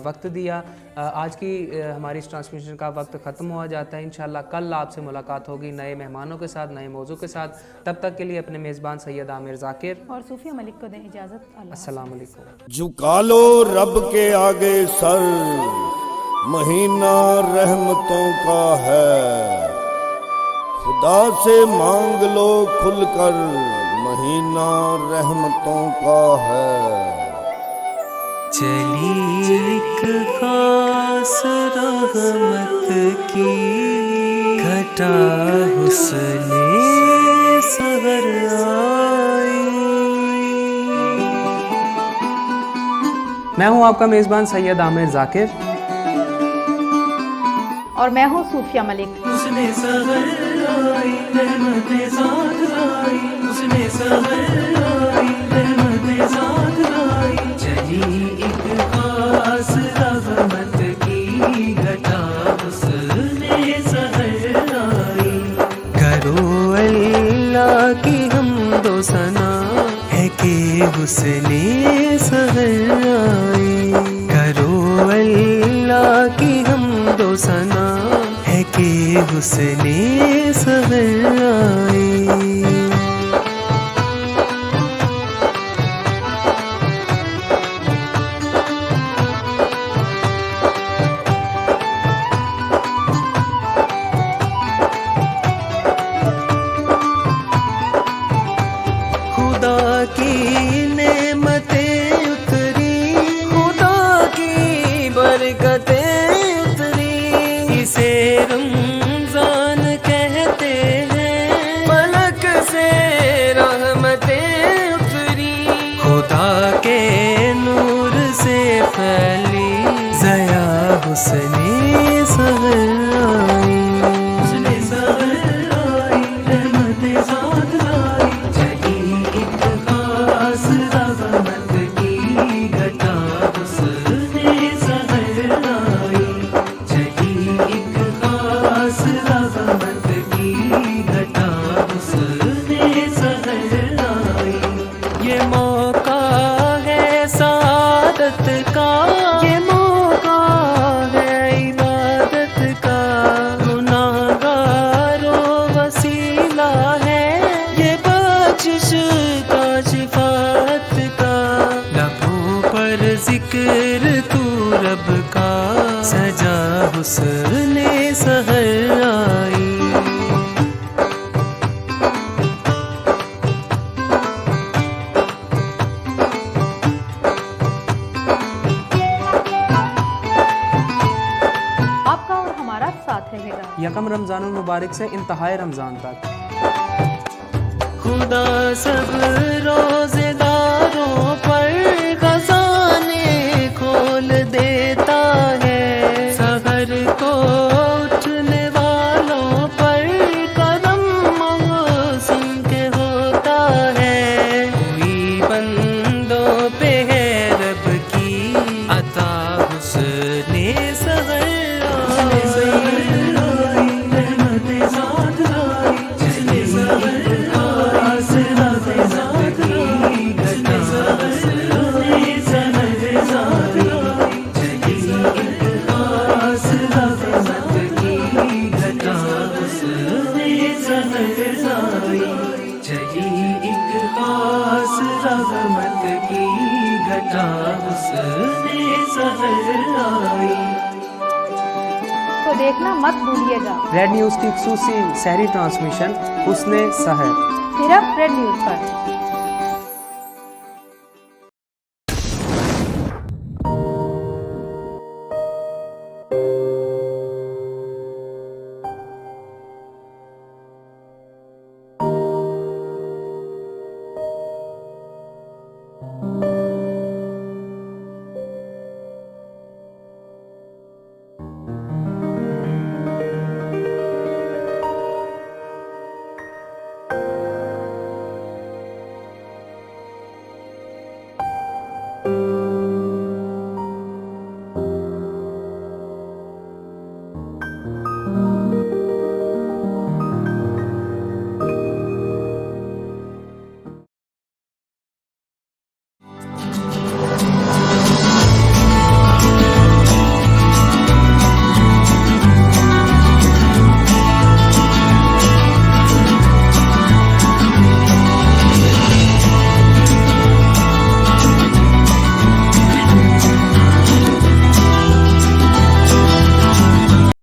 वक्त दिया। आज की हमारी इस ट्रांसमिशन का वक्त ख़त्म हुआ जाता है। इंशाअल्लाह कल आपसे मुलाकात होगी नए मेहमानों के साथ, नए मौजू के साथ। तब तक के लिए अपने मेज़बान सैयद आमिर ज़ाकिर और सूफिया मलिक को दें इजाज़त। अस्सलाम वालेकुम। झुका लो रब के आगे सर, महीना रहमतों का है, खुदा से मांग लो खुलकर, महीना रहमतों का है। चली एक खास रहमत की घटा हुस्ने सहर आई। मैं हूं आपका मेज़बान सैयद आमिर ज़ाकिर और मैं हूँ सूफिया मलिक। उसने सहर आई रहमतें साथ लाई, उसने सहर आई रहमतें साथ लाई। चली एक खास रहमत की घटा उसने सहर आई। करो अल्लाह की हमदो सना है कि उसने सहर आई। करो अल्लाह की हमदो सना है कि उसने सहर आई। खुदा की नेमतें उतरी, खुदा की बरकतें उतरी। इसे रमजान कहते हैं, फलक से रहमतें उतरी। खुदा के नूर से फैली ज़या हुस्ने सहर आई। उसने सहर आई रहमतें साथ लाई। चली एक खास रहमत की घटा उसने सहर आई। चली एक खास रहमत की घटा उसने सहर आई। ये मौका है सादत का, ये मौका है इबादत का। गुनाहगारों वसीला है ये बख्शिश का, शिफात का। लबों पर जिक्र तू रब का, सजा हुस्ने सहर आई। आपका और हमारा साथ रहेगा। यकम रमज़ानुल मुबारक से इंतहाए रमज़ान तक। खुदा सब रोजेदारों पर खजाने खोल देता है। सहर को उठने वालों पर कदम मौसम के होता है। कोई बंदों पे है रब की अता हुस्ने सहर आई। रहमतें साथ लाई, जिसने सहर खास रहमतें साथ लाई। घटा हुस्ने सहर आई। चली एक खास रहमत की घटा हुस्ने सहर आई। चली एक खास रहमत की घटा हुस्ने सहर आई। तो देखना मत भूलिएगा, रेड न्यूज़ की खुसूसी सहरी ट्रांसमिशन हुस्ने सहर सिर्फ रेड न्यूज़ पर।